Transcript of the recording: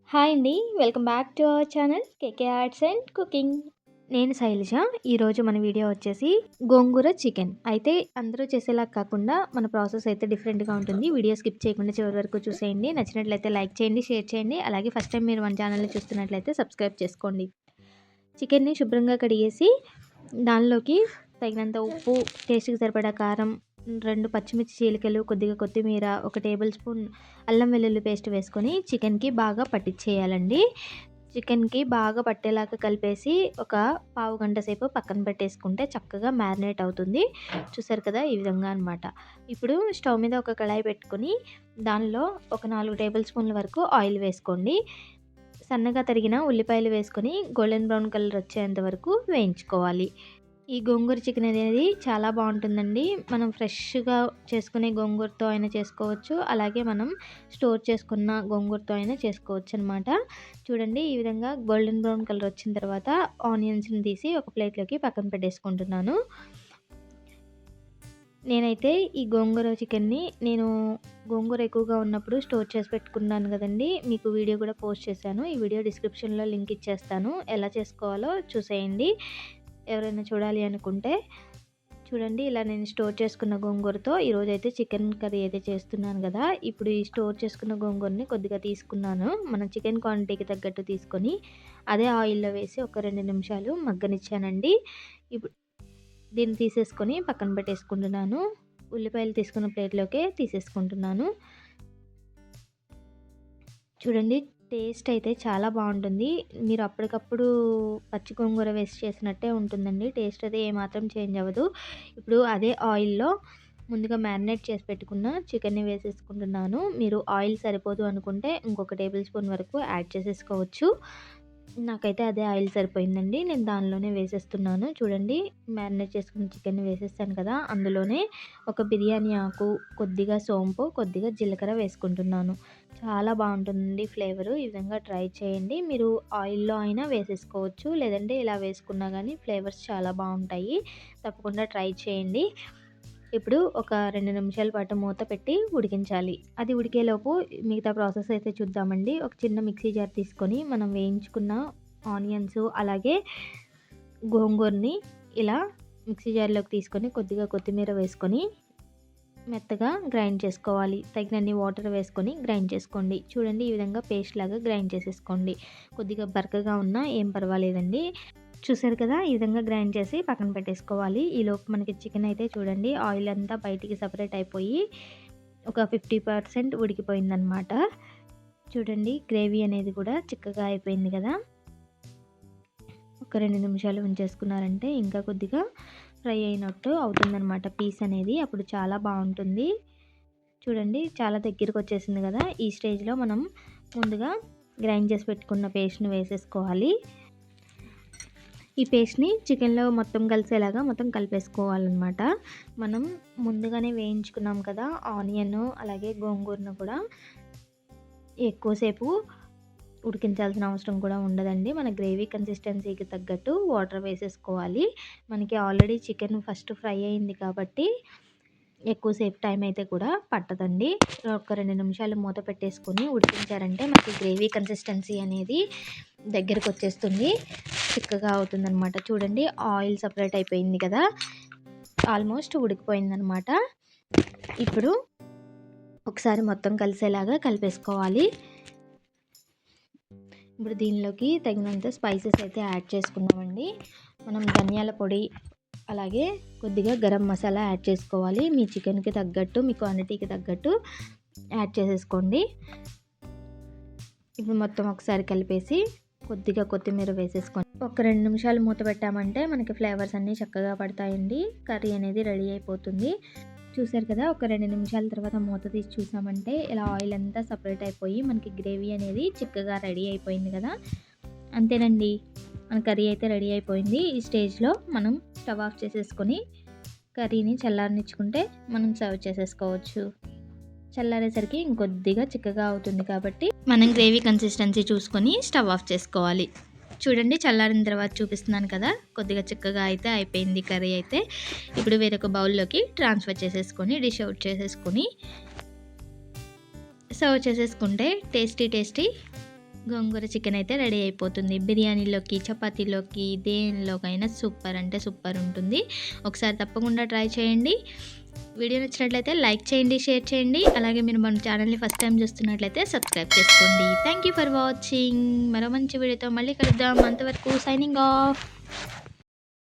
Hi అండి. Welcome back to our channel KK arts and cooking. నేను శైలజ. ఈరోజు మన వీడియో వచ్చేసి గోంగూర చికెన్. అయితే అందరూ చేసేలా కాకుండా మన ప్రాసెస్ అయితే డిఫరెంట్‌గా ఉంటుంది. వీడియో స్కిప్ చేయకుండా చివరి వరకు చూసేయండి. నచ్చినట్లయితే లైక్ చేయండి, షేర్ చేయండి. అలాగే ఫస్ట్ టైం మీరు మన ఛానల్‌ని చూస్తున్నట్లయితే సబ్స్క్రైబ్ చేసుకోండి. చికెన్‌ని శుభ్రంగా కడిగేసి దానిలోకి తగినంత ఉప్పు, టేస్ట్‌కి సరిపడా కారం, 2 పచ్చిమిర్చి చీలికలు, కొద్దిగా కొత్తిమీర, 1 టేబుల్ స్పూన్ అల్లం వెల్లుల్లి పేస్ట్ వేసుకొని చికెన్‌కి బాగా పట్టించేయాలండి. చికెన్‌కి బాగా పట్టేలాగా కలిపేసి ఒక పావు గంట సేపు పక్కన పెట్టేసుకుంటే చక్కగా మ్యారినేట్ అవుతుంది. చూసారు కదా! ఈ విధంగా అనమాట. ఇప్పుడు స్టవ్ మీద ఒక కళాయి పెట్టుకొని దానిలో ఒక 4 టేబుల్ స్పూన్ల వరకు ఆయిల్ వేసుకోండి. సన్నగా తరిగిన ఉల్లిపాయలు వేసుకొని గోల్డెన్ బ్రౌన్ కలర్ వచ్చేంత వరకు వేయించుకోవాలి. ఈ గోంగూర చికెన్ అనేది చాలా బాగుంటుందండి. మనం ఫ్రెష్‌గా చేసుకునే గోంగూరతో అయినా చేసుకోవచ్చు. అలాగే మనం స్టోర్ చేసుకున్న గోంగూరతో అయినా చేసుకోవచ్చనమాట. చూడండి ఈ విధంగా గోల్డెన్ బ్రౌన్ కలర్ వచ్చిన తర్వాత ఆనియన్స్‌ని తీసి ఒక ప్లేట్‌లోకి పక్కన పెట్టేసుకుంటున్నాను. నేనైతే ఈ గోంగూర చికెన్‌ని గోంగూర ఎక్కువగా ఉన్నప్పుడు స్టోర్ చేసి పెట్టుకున్నాను కదండీ! మీకు వీడియో కూడా పోస్ట్ చేశాను. ఈ వీడియో డిస్క్రిప్షన్‌లో లింక్ ఇచ్చేస్తాను. ఎలా చేసుకోవాలో చూసేయండి. ఎవరైనా చూడాలి అనుకుంటే. చూడండి ఇలా నేను స్టోర్ చేసుకున్న గోంగూరతో ఈరోజైతే చికెన్ కర్రీ అయితే చేస్తున్నాను కదా! ఇప్పుడు ఈ స్టోర్ చేసుకున్న గోంగూరని కొద్దిగా తీసుకున్నాను. మన చికెన్ క్వాంటిటీకి తగ్గట్టు తీసుకొని అదే ఆయిల్‌లో వేసి ఒక 2 నిమిషాలు మగ్గనిచ్చానండి. ఇప్పుడు దీన్ని తీసేసుకొని పక్కన పెట్టేసుకుంటున్నాను. ఉల్లిపాయలు తీసుకున్న ప్లేట్‌లోకే తీసేసుకుంటున్నాను. చూడండి టేస్ట్ అయితే చాలా బాగుంటుంది. మీరు అప్పటికప్పుడు పచ్చి గోంగూర వేసి చేసినట్టే ఉంటుందండి. టేస్ట్ అయితే ఏమాత్రం చేంజ్ అవ్వదు. ఇప్పుడు అదే ఆయిల్‌లో ముందుగా మ్యారినేట్ చేసి పెట్టుకున్న చికెన్‌ని వేసేసుకుంటున్నాను. మీరు ఆయిల్ సరిపోదు అనుకుంటే ఇంకొక టేబుల్ స్పూన్ వరకు యాడ్ చేసేసుకోవచ్చు. నాకైతే అదే ఆయిల్ సరిపోయిందండి. నేను దానిలోనే వేసేస్తున్నాను. చూడండి మ్యారినేట్ చేసుకున్న చికెన్‌ని వేసేసాను కదా! అందులోనే ఒక బిర్యానీ ఆకు, కొద్దిగా సోంపు, కొద్దిగా జీలకర్ర వేసుకుంటున్నాను. చాలా బాగుంటుందండి ఫ్లేవరు. ఈ విధంగా ట్రై చేయండి. మీరు ఆయిల్‌లో అయినా వేసేసుకోవచ్చు. లేదంటే ఇలా వేసుకున్నా గానీ ఫ్లేవర్స్ చాలా బాగుంటాయి. తప్పకుండా ట్రై చేయండి. ఇప్పుడు ఒక 2 నిమిషాల పాటు మూత పెట్టి ఉడికించాలి. అది ఉడికేలోపు మిగతా ప్రాసెస్ అయితే చూద్దామండి. ఒక చిన్న మిక్సీ జార్ తీసుకొని మనం వేయించుకున్న ఆనియన్స్ అలాగే గోంగూరని ఇలా మిక్సీ జార్‌లోకి తీసుకొని కొద్దిగా కొత్తిమీర వేసుకొని మెత్తగా గ్రైండ్ చేసుకోవాలి. తగినన్ని వాటర్ వేసుకొని గ్రైండ్ చేసుకోండి. చూడండి ఈ విధంగా పేస్ట్ లాగా గ్రైండ్ చేసేసుకోండి. కొద్దిగా బరకగా ఉన్నా ఏం పర్వాలేదండి. చూసారు కదా! ఈ విధంగా గ్రైండ్ చేసి పక్కన పెట్టేసుకోవాలి. ఈలోపు మనకి చికెన్ అయితే చూడండి ఆయిల్ అంతా బయటికి సెపరేట్ అయిపోయి ఒక 50% ఉడికిపోయిందనమాట. చూడండి గ్రేవీ అనేది కూడా చిక్కగా అయిపోయింది కదా! ఒక 2 నిమిషాలు ఉంచేసుకున్నారంటే ఇంకా కొద్దిగా ఫ్రై అయినట్టు అవుతుందనమాట పీస్ అనేది. అప్పుడు చాలా బాగుంటుంది. చూడండి చాలా దగ్గరికి వచ్చేసింది కదా! ఈ స్టేజ్‌లో మనం ముందుగా గ్రైండ్ చేసి పెట్టుకున్న పేస్ట్‌ని వేసేసుకోవాలి. ఈ పేస్ట్‌ని చికెన్‌లో మొత్తం కలిసేలాగా మొత్తం కలిపేసుకోవాలన్నమాట. మనం ముందుగానే వేయించుకున్నాం కదా! ఆనియన్ అలాగే గోంగూరను కూడా ఎక్కువసేపు ఉడికించాల్సిన అవసరం కూడా ఉండదండి. మన గ్రేవీ కన్సిస్టెన్సీకి తగ్గట్టు వాటర్ వేసేసుకోవాలి. మనకి ఆల్రెడీ చికెన్ ఫస్ట్ ఫ్రై అయింది కాబట్టి ఎక్కువసేపు టైం అయితే కూడా పట్టదండి. ఒక 2 నిమిషాలు మూత పెట్టేసుకొని ఉడికించారంటే మనకి గ్రేవీ కన్సిస్టెన్సీ అనేది దగ్గరకు వచ్చేస్తుంది. చిక్కగా అవుతుందనమాట. చూడండి ఆయిల్ సపరేట్ అయిపోయింది కదా! ఆల్మోస్ట్ ఉడికిపోయిందనమాట. ఇప్పుడు ఒకసారి మొత్తం కలిసేలాగా కలిపేసుకోవాలి. ఇప్పుడు దీనిలోకి తగినంత స్పైసెస్ అయితే యాడ్ చేసుకున్నామండి. మనం ధనియాల పొడి అలాగే కొద్దిగా గరం మసాలా యాడ్ చేసుకోవాలి. మీ చికెన్‌కి తగ్గట్టు, మీ క్వాంటిటీకి తగ్గట్టు యాడ్ చేసేసుకోండి. ఇప్పుడు మొత్తం ఒకసారి కలిపేసి కొద్దిగా కొత్తిమీర వేసేసుకొని ఒక 2 నిమిషాలు మూత పెట్టామంటే మనకి ఫ్లేవర్స్ అన్నీ చక్కగా పడతాయండి. కర్రీ అనేది రెడీ అయిపోతుంది. చూసారు కదా! ఒక 2 నిమిషాల తర్వాత మూత తీసి చూసామంటే ఇలా ఆయిల్ అంతా సపరేట్ అయిపోయి మనకి గ్రేవీ అనేది చిక్కగా రెడీ అయిపోయింది కదా! అంతేనండి. మన కర్రీ అయితే రెడీ అయిపోయింది. ఈ స్టేజ్‌లో మనం స్టవ్ ఆఫ్ చేసేసుకొని కర్రీని చల్లారనిచ్చుకుంటే మనం సర్వ్ చేసేసుకోవచ్చు. చల్లారేసరికి ఇంకొద్దిగా చిక్కగా అవుతుంది కాబట్టి మనం గ్రేవీ కన్సిస్టెన్సీ చూసుకొని స్టవ్ ఆఫ్ చేసుకోవాలి. చూడండి చల్లారిన తర్వాత చూపిస్తున్నాను కదా! కొద్దిగా చిక్కగా అయితే అయిపోయింది కర్రీ అయితే. ఇప్పుడు వేరొక బౌల్‌లోకి ట్రాన్స్‌ఫర్ చేసేసుకొని డిష్ అవుట్ చేసేసుకొని సర్వ్ చేసేసుకుంటే టేస్టీ గోంగూర చికెన్ అయితే రెడీ అయిపోతుంది. బిర్యానీలోకి, చపాతీలోకి దేనిలోకైనా సూపర్ అంటే సూపర్ ఉంటుంది. ఒకసారి తప్పకుండా ట్రై చేయండి. వీడియో నచ్చినట్లయితే లైక్ చేయండి, షేర్ చేయండి. అలాగే మీరు మన ఛానల్ని ఫస్ట్ టైం చూస్తున్నట్లయితే సబ్స్క్రైబ్ చేసుకోండి. Thank you for watching. మరో మంచి వీడియోతో మళ్ళీ కలుద్దాం. అంతవరకు సైనింగ్ ఆఫ్.